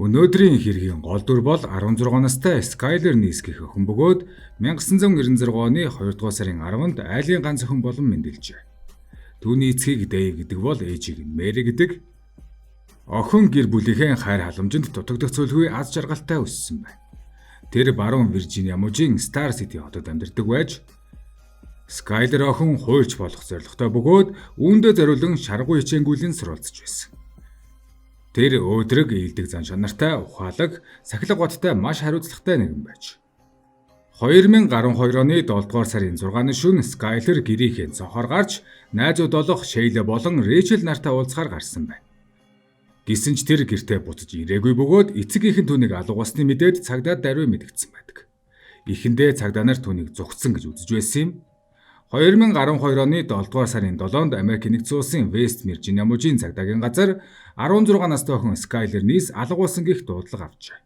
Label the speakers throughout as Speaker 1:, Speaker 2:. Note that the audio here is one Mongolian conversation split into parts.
Speaker 1: Өнөөдрийн хэргийн гол дүр бол 16 настай Skyler Nice гэх охин бөгөөд 1996 оны 2 дугаар сарын 10-нд айлын ганц охин болон мэндэлжээ. Түүний эцгийг Dave гэдэг бол ээжийг нь Mary гэдэг. Охин гэр бүлийнхээ хайр халамжинд дутагдах зүйлгүй аз жаргалтай өссөн байна. Тэр баруун Виржиниа мужийн Star City хотод амьдардаг байж Skyler охин хуульч болох зорилготой бөгөөд үүндээ зориулан шаргуу хичээнгүйлийн суралцж байсан. Тэр өөдрөг ийдэг зан чанартай, ухаалаг, сахилга баттай маш хариуцлагатай нэгэн байж. 2012 оны 7 дугаар сарын 6-ны шөнө Skyler гэрийнхээ цонхоор гарч найзууд болох Sheila болон Rachel нартай уулзахаар гарсан байна. Гэсэн ч тэр гэртээ буцаж ирээгүй бөгөөд эцэг ихэн түүнийг алуугасны мэдээд цагдаад даруй мэдгдсэн байдаг. Эхэндээ цагдаа нар түүнийг зүгтсэн гэж үзэж байсан юм. 2012 оны 7 дугаар сарын 7-нд Америк нэгдсэн улсын West Virginia мужийн цагдаагийн газар 16 настай охин Skyler Nice алгуулсан гэх дуудлага авчээ.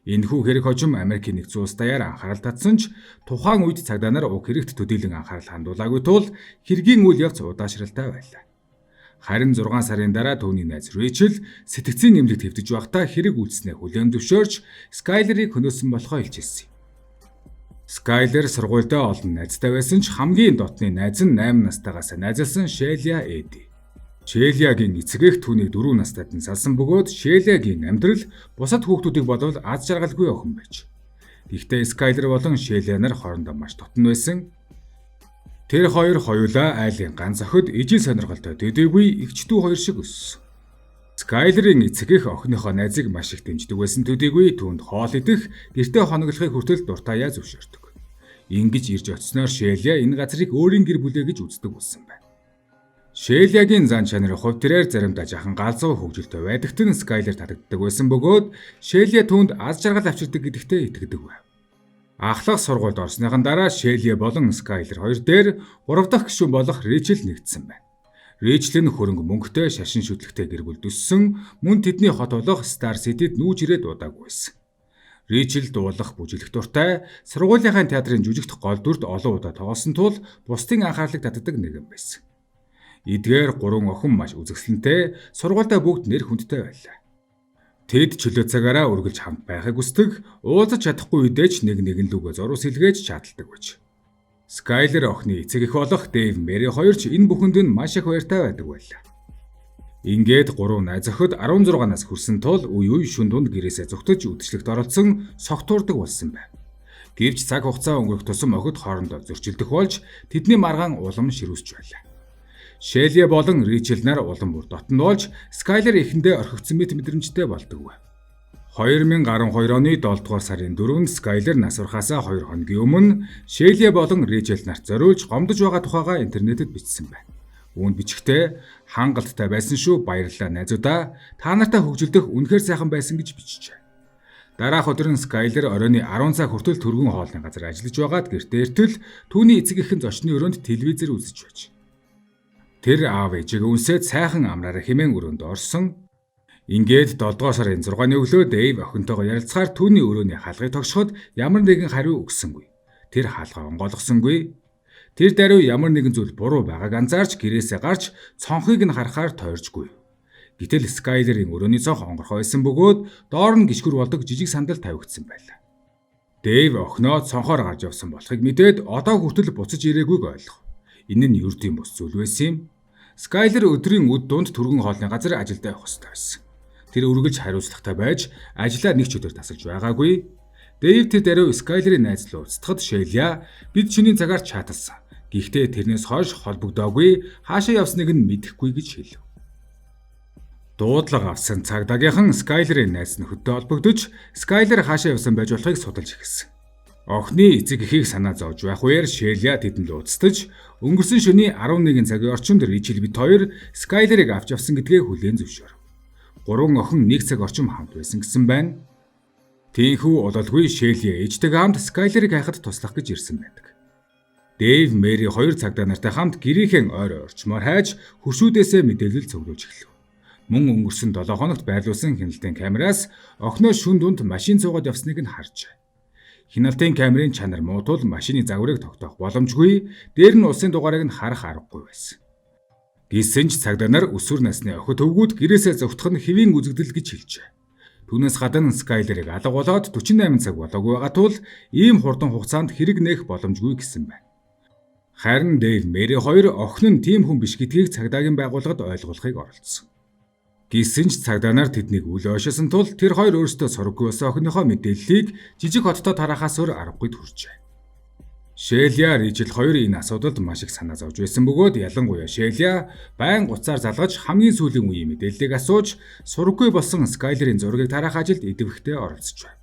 Speaker 1: Энэхүү хэрэг хожим Америк нэгдсэн улс даяар анхаарал татсан ч тухайн үед цагдаа нар уг хэрэгт төдийлөн анхаарал хандуулаагүй тул хэргийн үйл явц удаашралтай байлаа. Харин 6 сарын дараа түүний найз Rachel сэтгцийн нэмлэгт хэвдэж байхдаа хэрэг үйлснээ хүлээн зөвшөөрч Skyler-ыг хөнөөсөн болохоо хэлжсэн юм. Skyler сургуульдаа олон найзтай байсан ч хамгийн дотны найз нь 8 настайгаас найзалсан Sheila Eddy. Sheila-гийн эцэг эх түүнийг 4 настайд нь салсан бөгөөд Sheila-гийн амьдрал бусад хүүхдүүдийг болвол аз жаргалгүй охин байж. Гэхдээ Skyler болон Sheila нар хоорондоо маш дотно байсан. Тэр хоёр хоёулаа айлын ганц охид ижил сонирхолтой төдийгүй эгчдүү хоёр шиг өссөн. Skyler-ийн эцэг эх охиныхоо найзыг маш их дэмждэг байсан төдийгүй түүнд хоол идэх, гэртээ хоноглохыг хүртэл дуртаяа зөвшөөрдөг. Ингэж ирж очсноор Sheila энэ газрыг өөрийн гэр бүлээ гэж үздэг болсон байна. Sheila-гийн зан чанарын хувь тэрээр заримдаа жахан галзуу хөгжилтэй байдагт нь Skyler татагддаг байсан бөгөөд Sheila түүнд аз жаргал авчирдаг гэдэгтээ итгэдэг байв. Ахлах сургуульд орсныхан дараа Sheila болон Skyler хоёр дээр 3 дахь гишүүн болох Rachel нэгдсэн байна. Rachel нь хөрөнгө мөнгөтэй шашин шүтлэгтэй гэр бүлд өссөн, мөн тэдний хот болох Star City-д нүүж ирээд удаагүй байсан. Rachel дуулах, бүжиглэх дуртай, сургуулийнхаа театрын жүжигдэх гол дүрд олон удаа тоглосон тул бусдын анхаарлыг татдаг нэгэн байсан. Эдгээр 3 охин маш үзэсгэлэнтэй, сургуультай бүгд нэр хүндтэй байлаа. Тэд чөлөө цагаараа үргэлж хамт байхыг хүсдэг, уулзаж чадахгүй үедээ ч нэгэн лүгөө зурус илгээж чадалдаг байж. Skyler охины эцэг эх болох Dave Mary хоёр ч энэ бүхэнд нь маш их баяртай байдаг байлаа. Ингээд 3 найз охид 16 нас хүрсэн тул үе шүн дунд гэрээсээ зүгтэж үдшилтэд оролцсон согтуурдаг болсон байна. Гэвч цаг хугацаа өнгөрөх тусам охид хоорондоо зөрчилдөх болж тэдний маргаан улам ширүүсч байлаа. Sheila болон Rachel нар улам бүр дотн болж Skyler эхэндээ орхигдсон мэт мэдрэмжтэй болдог байв. 2012 оны 7 дугаар сарын 4-нд Skyler нас урахаасаа 2 хоногийн өмнө Sheila болон Rachel нарт зориулж гомдож байгаа тухайгаа интернетэд бичсэн байна. Үүнд бичгтээ хангалттай байсан шүү, баярлалаа найзуудаа. Та нартай хөгжилдөх үнэхээр сайхан байсан гэж бичжээ. Дараах өдөр нь Skyler оройны 10 цаг хүртэл төргөн хоолны газар ажиллаж байгаад гэртээ иртэл түүний эцэг эхэн зочны өрөөнд телевизээр үзэж байж. Тэр аав ээжигээ үнсээд сайхан амраараа хэмээн өрөөнд орсон. Ингээд 7 дугаар сарын 6-ны өглөө Dave охинтойгоо ярилцахаар түүний өрөөний хаалгыг тогшоход ямар нэгэн хариу өгсөнгүй. Тэр хаалгаа онгойлгосонгүй. Тэр даруй ямар нэгэн зүйл буруу байгааг анзаарч гэрээсээ гарч цонхыг нь харахаар тойржгүй. Гэтэл Skyler-ийн өрөөний цонх онгорхой байсан бөгөөд доор нь гიშгүр болдог жижиг сандал тавигдсан байлаа. Dave охиноо цонхоор гарч явсан болохыг мэдээд одоо хүртэл буцаж ирээгүй ойлгов. Энэ нь ердийн бус зүйл байсан юм. Skyler өдрийн үд дунд түргэн хоолны газар ажилдаа явах хэрэгтэй байсан. Тэр үргэлж хариуцлагатай байж ажлаа нэг ч өдөр тасалж байгаагүй. Dave тэр даруй Skyler-ийн найз руу устгахад Sheila бид чиний цагаар чаталсан. Гэхдээ тэрнээс хойш холбогдоогүй, хаашаа явсныг нь мэдэхгүй гэж хэлв. Дуудлага авсан цагдаагийнхан Skyler-ийн найз нөхөдтэй холбогдож Skyler хаашаа явсан байж болохыг судалж эхэлсэн. Охины эцэг эхийг санаа зовж байх үеэр Sheila тэдэнд уулзтаж өнгөрсөн шөнийн 11 цагийн орчимд Rachel бит хоёр Skyler-ыг авч явсан гэдгээ хүлээн зөвшөөрв. 3 охин 1 цаг орчим хамт байсан гэсэн байна. Тийхүү удалгүй Шелли ээжтэйгээ хамт Скайлерыг хайхад туслах гэж ирсэн байдаг. Дэйв, Мэри хоёр цагдаа нартай хамт гэрийнхэн ойр орчмоор хайж хөршүүдээсээ мэдээлэл цуглуулж эхлэв. Мөн өнгөрсөн 7 хоногт байрлуулсан хяналтын камераас охиноо шүн дунд машин цуугаад явсныг нь харжээ. Хяналтын камерын чанар муу тул машины загварыг тогтоох боломжгүй, дээр нь улсын дугаарыг нь харах аргагүй байсан. Гэсэн ч цагдаа нар өсвөр насны охид өвгүүд гэрээсээ зогтох нь хэвийн үзэгдэл гэж хэлжээ. Түүнээс гадна Скайлерыг алга болоод 48 цаг болоогүй байгаа тул ийм хурдан хугацаанд хэрэг нээх боломжгүй гэсэн байна. Харин Дэйв, Мэри хоёр охин нь тийм хүн биш гэдгийг цагдаагийн байгууллагад ойлгуулахыг оролдсон. Гэсэн ч цагдаа нар тэднийг үл ойшоосон тул тэр хоёр өөрсдөө сургаггүй болсон охиныхоо мэдээллийг жижиг хоттой тарахаас өөр аргагүй хүрчээ. Шелли, Ричел хоёр энэ асуудалд маш их санаа зовж байсан бөгөөд ялангуяа Шелли байн гуцаар залгаж хамгийн сүүлийн үеийн мэдээллийг асууж сургаггүй болсон Скайлерийн зургийг тараах ажилд идэвхтэй оролцож байна.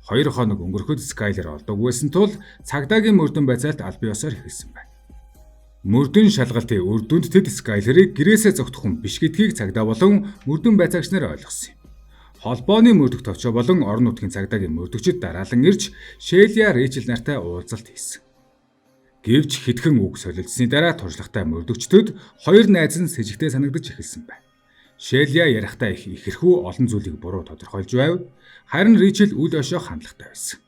Speaker 1: 2 хоног өнгөрөхөд Скайлер олдоогүй байсан тул цагдаагийн мөрдөн байцаалт аль биесээр эхэлсэн байна. Мөрдөн шалгалтын үр дүнд тэд Скайлерыг гэрээсээ зогтох хүн биш гэдгийг цагдаа болон мөрдөн байцаагч нар ойлгосон юм. Холбооны мөрдөгт очоо болон орон нутгийн цагдаагийн мөрдөгчд дараалан ирж Шелли, Ричел нартай уулзалт хийсэн. Гэвч хэдхэн үг солилцсны дараа туршлагатай мөрдөгчдөд хоёр найз нь с ิจ гтэй санагдаж эхэлсэн байна. Шелли ярихтаа их ихэрхүү олон зүйлийг буруу тодорхойлж байв. Харин Ричел үл өшөө хандлагатай байсан.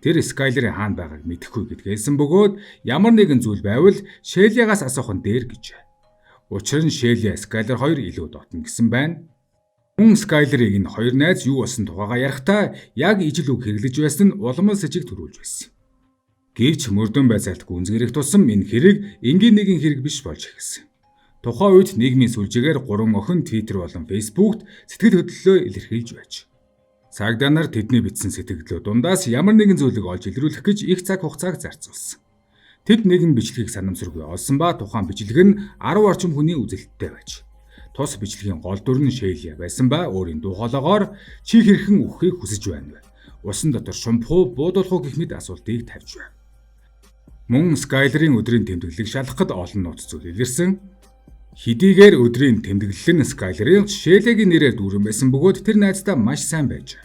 Speaker 1: Тэр Скайлерийн хаана байгааг мэдэхгүй гэдгээсэн бөгөөд ямар нэгэн зүйл байвал Шеллигаас асуух нь дээр гэж. Учир нь Шелли, Скайлер хоёр илүү дотно гэсэн байна. Мөн Скайлерийг энэ хоёр найз юу болсон тухайгаа ярихдаа яг ижил үг хэрэглэж байсан нь уламжлал сэжиг төрүүлж байсан. Гэвч мөрдөн байцаалт гүнзгийрэх тусам энэ хэрэг энгийн нэгэн хэрэг биш болж эхэлсэн. Тухайн үед нийгмийн сүлжээгээр 3 охин Twitter болон Facebook-т сэтгэл хөдлөлөө илэрхийлж байж. Цагдаа нар тэдний бичсэн сэтгэлдөө дундаас ямар нэгэн зүйлийг олж илрүүлэх гэж их цаг хугацааг зарцуулсан. Тэд нэгэн бичлэгийг санамсаргүй олсон ба тухайн бичлэг нь 10 орчим хүний үзэлттэй байж. Тус бичлэгийн гол дүр нь Шелли байсан ба өөрийн дуу хоолойгоор чи хэрхэн үххийг хүсэж байна вэ? Усан дотор шумбах уу, буудуулах уу гэх мэт асуултыг тавьж байна. Мөн Скайлерийн өдрийн тэмдэглэлийг шалгахад олон нууц зүйл илэрсэн. Хэдийгээр өдрийн тэмдэглэл нь Скайлерийн Шеллигийн нэрээр дүүрэн байсан бөгөөд тэр найздаа маш сайн байж.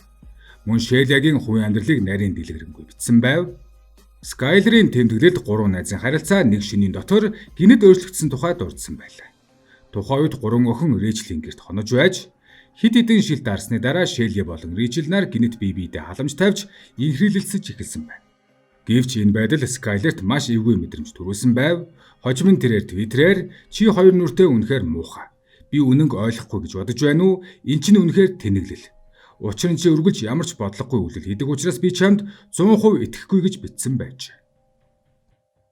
Speaker 1: Мөн Шеллигийн хувийн амьдралыг нарийн дэлгэрэнгүй бичсэн байв. Скайлерийн тэмдэглэлд 3 найзын харилцаа нэг шөнийн дотор гинэд өөрчлөгдсөн тухай дурдсан байлаа. Тухайн үед 3 охин Ричлийн гэрт хонож байж хэд хэдэн шил дарсны дараа Шелли болон Ричел нар гинэд бие биедээ халамж тавьж инхрийлэлцэж эхэлсэн байна. Гэвч энэ байдал Скайлерт маш эвгүй мэдрэмж төрүүлсэн байв. Хожим нь тэрээр Твиттерээр чи хоёр нүртэй үнэхээр муухай. Би үнэнг ойлгохгүй гэж бодож байна уу? Энд чинь үнэхээр тэнэглэл. Учир нь чи өргөлж ямар ч бодлогогүй үйлдэл хийдэг учраас би чамд 100% итгэхгүй гэж бичсэн байж.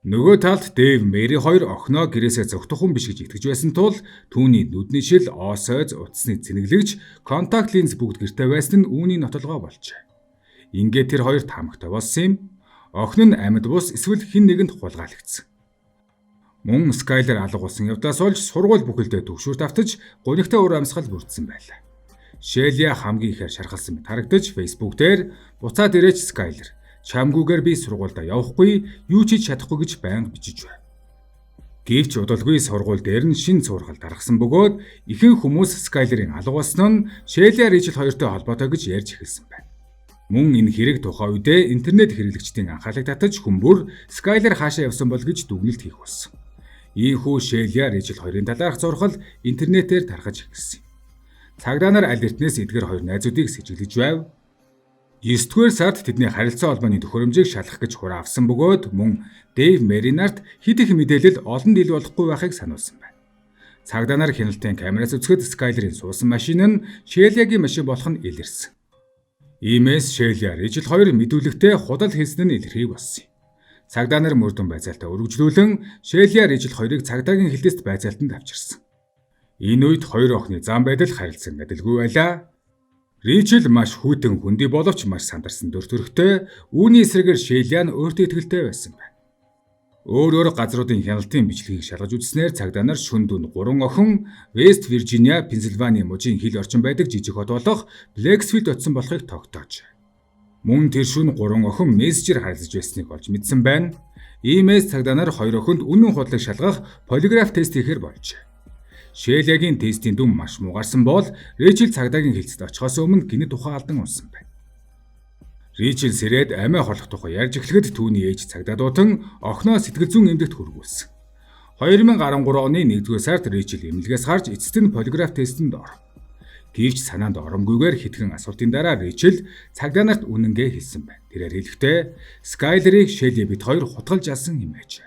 Speaker 1: Нөгөө талд Дэйв, Мэри хоёр охиноо гэрээсээ зогтох хүн биш гэж итгэж байсан тул түүний нүдний шил, оосойз, утасны цэнэглэгч, контакт линз бүгд гэртээ байсан нь үүний нотолгоо болжээ. Ингээд тэр хоёр таамагтай болсон юм. Охин нь амьд бус эсвэл хэн нэгэнд хулгайлагдсан. Мөн Скайлер алга болсон явдаас олж сургууль бүхэлдээ төгшүүр давтаж гунигтай өр амьсгал бүрдсэн байлаа. Шелли хамгийн ихээр шархалсан мэт харагдаж Facebook дээр буцаад ирээч Скайлер. Чамгүйгээр би сургуультай явахгүй, юу ч хийж чадахгүй гэж байнга бичиж байна. Гэвч удалгүй сургууль дээр нь шин цуурхал даргасан бөгөөд ихэнх хүмүүс Скайлерийн алга болсон нь Шелли, Ричел хоёртой холбоотой гэж ярьж эхэлсэн байна. Мөн энэ хэрэг тухайн үедээ интернет хэрэглэгчдийн анхаарлыг татаж хүмүүр Скайлер хаашаа явсан бол гэж дүгнэлт хийх болсон. Ийхүү Шелли, Ричел хоёрын талаарх зурхал интернетээр тархаж эхэлсэн. Цагдаа нар аль эртнээс эдгээр хоёр найзуудыг сэжиглэж байв. 9-р сард тэдний харилцаа холбооны төхөөрөмжийг шалгах гэж хураа авсан бөгөөд мөн Дэйв, Мэри нарт хэд их мэдээлэл олон дил болохгүй байхыг сануулсан байна. Цагдаа нар хяналтын камераас үзэхэд Скайлерийн суусан машин нь Шеллигийн машин болох нь илэрсэн. Иймээс Шелли, Ричел хоёр мэдүүлэгтээ худал хийсэн нь илэрхий болсон юм. Цагдаа нар мөрдөн байцаалтаа өргөжлүүлэн Шелли, Ричел хоёрыг цагдаагийн хилтэст байцаалтанд авчирсан. Энэ үед хоёр охины зам байдал харилцан адилгүй байлаа. Ричел маш хүйтэн хүндий боловч маш сандарсан дүр төрхтэй, үүний эсрэгээр Шелли нь өөртөө итгэлтэй байсан байна. Өөр газруудын хяналтын бичлэгийг шалгаж үзснээр цагдаа нар шөнөдөө 3 охин Вест Виржиниа, Пенсильвани мужийн хил орчин байдаг жижиг хот болох Блэксфилд очсон болохыг тогтоож. Мөн тэр шөнө 3 охин мессежээр харилцаж байсныг олж мэдсэн байна. Иймээс цагдаа нар 2 охинд үнэн худлыг шалгах полиграф тест хийхээр болжээ. Шеллигийн тестийн дүн маш муу гарсан бол Ричел цагдаагийн хэлцэд очихоос өмнө гинэ тухай алдан унсан байна. Ричел сэрээд амиа холох тухай ярьж эхлэхэд түүний ээж цагдаа дутан охиноо сэтгэл зүйн эмнэлэгт хүргүүлсэн. 2013 оны 1-р сард Ричел эмнэлгээс гарч эцэст нь полиграф тестэнд оров. Гэвч санаанд оромгүйгээр хэдхэн асуултын дараа Ричел цагдаа нарт үнэнгээ хэлсэн байна. Тэрээр хэлэхдээ Скайлерыг Шелли бид хоёр хутгалж алсан юм аж.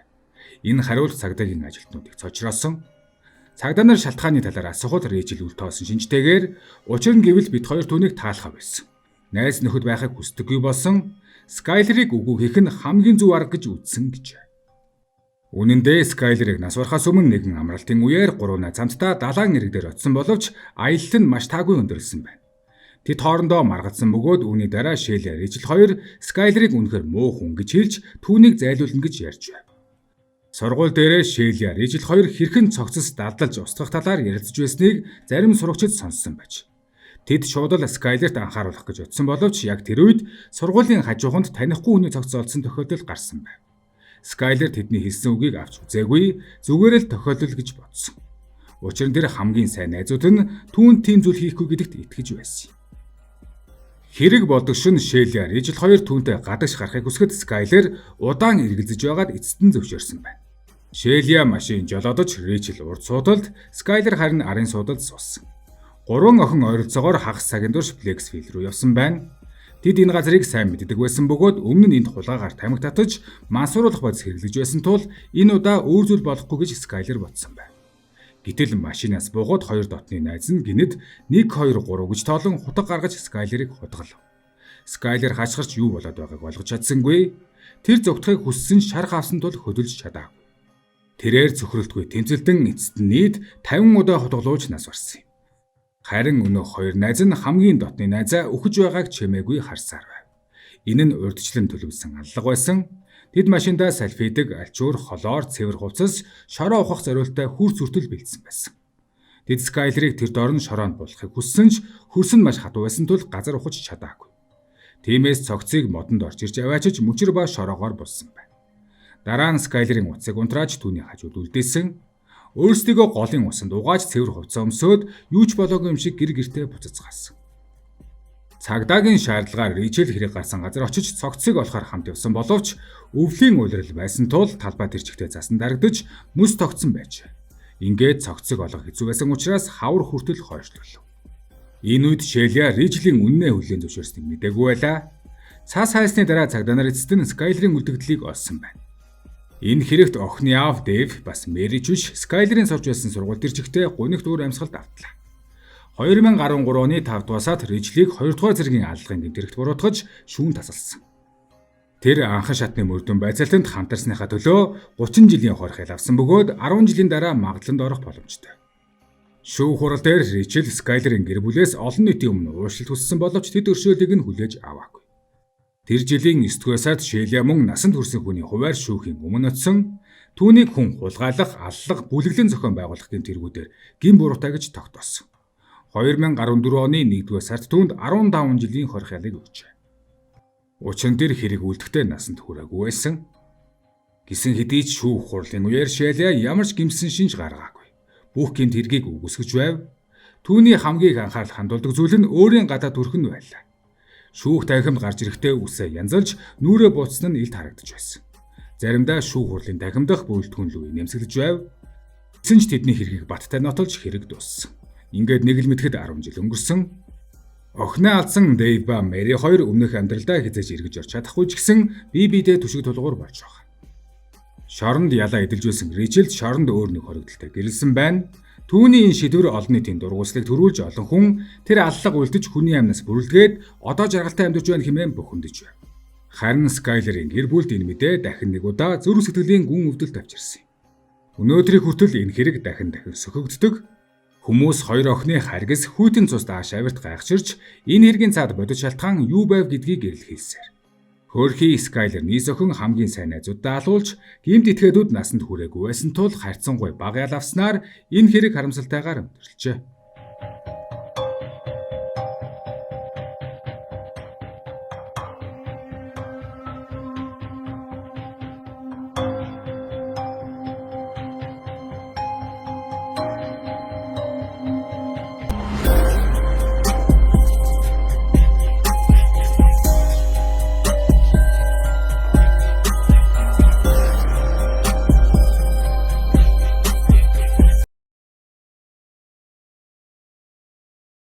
Speaker 1: Энэ хариулт цагдаагийн ажилтнуудыг цочроосон. Цагдаа нар шалтгааны талаар асуухад Ричел үл тоосон шинжтэйгээр учир нь гэвэл бид хоёр түүнийг таалахаа байсан. Найз нөхөд байхыг хүсдэггүй болсон Скайлерыг үгүй хийх нь хамгийн зөв арга гэж үзсэн гэжээ. Үнэн дээр Скайлерыг нас барахаас өмнө нэгэн амралтын үеэр 3 найз хамтдаа далайн ирэг дээр очисон боловч аялал нь маш таагүй өндөрлсөн байна. Тэд хоорондоо маргацсан бөгөөд үүний дараа Шелли Ричел хоёр Скайлерыг үнэхээр муу хүн гэж хэлж түүнийг зайлуулна гэж ярьж байна. Сургууль дээрээ Шелли Ричел хоёр хэрхэн цогцос далдалж устгах талаар ярилцж байсныг зарим сурагчид сонссон байж. Тэд шууд л Скайлерт анхааруулах гэж утсан боловч яг тэр үед сургуулийн хажууханд танихгүй хүний цогцос олдсон тохиолдол гарсан байна. Скайлер тэдний хэлсэн үгийг авч үзээгүй, зүгээр л тохиолдол гэж бодсон. Учир нь тэр хамгийн сайн найзууд нь түүнд тийм зүйл хийхгүй гэдэгт итгэж байсан. Хэрэг болдог шин Шелли Ричел хоёр түүнтэй гадагш гарахыг хүсгэд Скайлер удаан эргэлзэж байгаад эцэст нь зөвшөөрсөн байна. Шелли машин жолоодож Ричел урд суудалд, Скайлер харин арын суудалд суусан. 3 охин ойролцоогоор хагас цагийн турш Блэксфилд руу явсан байна. Тэд энэ газрыг сайн мэддэг байсан бөгөөд өмнө нь энд хулгайгаар тамхи татаж мансууруулах бодис хэрэглэж байсан тул энэ удаа өөр зүйл болохгүй гэж Скайлер бодсон байна. Гэтэл машинаас буугаад 2 дотны найз нь гинэд 1 2 3 гэж тоолон хутга гаргаж Скайлерыг хутгалав. Скайлер хашгирч юу болоод байгааг ойлгож чадсангүй. Тэр зүгтхийг хүссэн шарх авсан тул хөдөлж чадаагүй. Тэрээр цөхрөлтгүй тэмцэлдэн эцэст нь нийт 50 удаа хутгалууж нас барсан юм. Харин өнөө 2 найз нь хамгийн дотны найзаа өгөж байгааг чимээгүй харсаар байв. Энэ нь урьдчилан төлөвлөсөн аллага байсан. Тэд машиндаа салфидэг, альчуур, холоор, цэвэр хувцас, шороо ухах зориултай хүр зүртэл бэлдсэн байсан. Тэд Скайлерыг тэр доор нь шороонд буулгахыг хүссэн ч хөрс нь маш хатуу байсан тул газар ухаж чадаагүй. Тиймээс цогцыг модонд орж ирж аваачиж мөчр ба шороогоор булсан байна. Дараа нь Скайлерын утсыг унтрааж түүний хажууд үлдээсэн. Өөрсдийгөө голын усанд угааж цэвэр хувцас өмсөөд юу ч болоогүй юм шиг гэр гертэ буцацгаасан. Цагдаагийн шаардлагаар Ричел хэрэг гарсан газар очиж цогцыг олохоор хамт явсан боловч өвлийн уйлрал байсан тул талбай тэрчигтээ засан дарагдаж мөс тогтсон байж. Ингээд цогцыг олох хэцүү байсан учраас хавар хүртэл хойшлуулв. Энэ үед Шелли Ричелийн үннээ хүлээн зөвшөөрснийг мэдээгүй байлаа. Цаас хайсны дараа цагдаа нар эцэст нь Скайлерын үлдэгдлийг олсон байна. Энэ хэрэгт охины аав Дэв бас Мэри ч биш Скайлерын сурч байсан сургууль тэрчигтээ гунигт өөр амьсгалд автлаа. 2013 оны 5 дугаар сард Ричелийг 2 дугаар зэргийн аллагын гэмтэрэгт буруутгаж шүүн тасалсан. Тэр анхан шатны мөрдөн байцаалтанд хамтарсныхаа төлөө 30 жилийн хорхил авсан бөгөөд 10 жилийн дараа магадланд орох боломжтой. Шүүх хурал дээр Ричел Скайлерын гэр бүлээс олон нийтийн өмнө уушлалт хүссэн боловч тэд өршөөлийг нь хүлээж аваагүй. Тэр жилийн 9 дугаар сард Шелли мөн насанд хүрсэн хүний хуваар шүүхийн өмнө очсон. Түүнийг хүн хулгайлах, аллах, бүлэглэн зохион байгуулах гэмт хэрэгүүдээр гин буруутай гэж тогтоосон. 2014 оны 1-р сард түүнд 15 жилийн хорхилыг өгчээ. Учир нь тэр хэрэг үлдэхдээ насанд хүрээгүй байсан. Гисэн хэдий ч шүүх хурлын үеэр Шелли ямар ч гэмсэн шинж гаргаагүй. Бүх гэмт хэргийг үгүйсгэж байв. Түүний хамгийн их анхаарал хандуулдаг зүйл нь өөрийн гадаа төрх нь байлаа. Шүүх танхимд гарч ирэхдээ үсээ янзалж нүрээ бууцсан нь илт харагдаж байсан. Заримдаа шүүх хурлын танхимдах бүрэлдэхүүн рүү нэмсэглэж байв. Эцэн ч тэдний хэргийг баттай нотолж хэрэг дууссан. Ингээд нэг л мэтгэд 10 жил өнгөрсөн. Охиноо алдсан Дэйв ба Мэри хоёр өмнөх амьдралдаа хязгаарч эргэж орч чадахгүй ч гэсэн бие биедээ түшиг тулгуур болж байгаа. Шоронд ялаа эдэлж байсан Ричел шоронд өөр нэг хоригдолтой гэрэлсэн байна. Түүний энэ шийдвэр олон нийтийн дургуутслыг төрүүлж олон хүн тэр аллага үлдэж хүний амнаас бүрэлдэгээд одоо жаргалтай амьдарч байна хэмээн бухимдаж байв. Харин Скайлерын гэр бүлд энэ мэдээ дахин нэг удаа зүрх сэтгэлийн гүн өвдөлт авчирсан юм. Өнөөдрийг хүртэл энэ хэрэг дахин сөхөгддөг. Хүмүүс хоёр охины харгас хүйтэн цус дааш авирт гайхширч энэ хэргийн цаад бодож шалтгаан юу байв гэдгийг гэрэл хэлсээр. Хөөрхий Скайлер нийс охин хамгийн сайн найзуудаа алуулж гэмт этгээдүүд насанд хүрээгүй байсан тул харьцангуй бага ял авснаар энэ хэрэг харамсалтайгаар өнгөрлөжээ.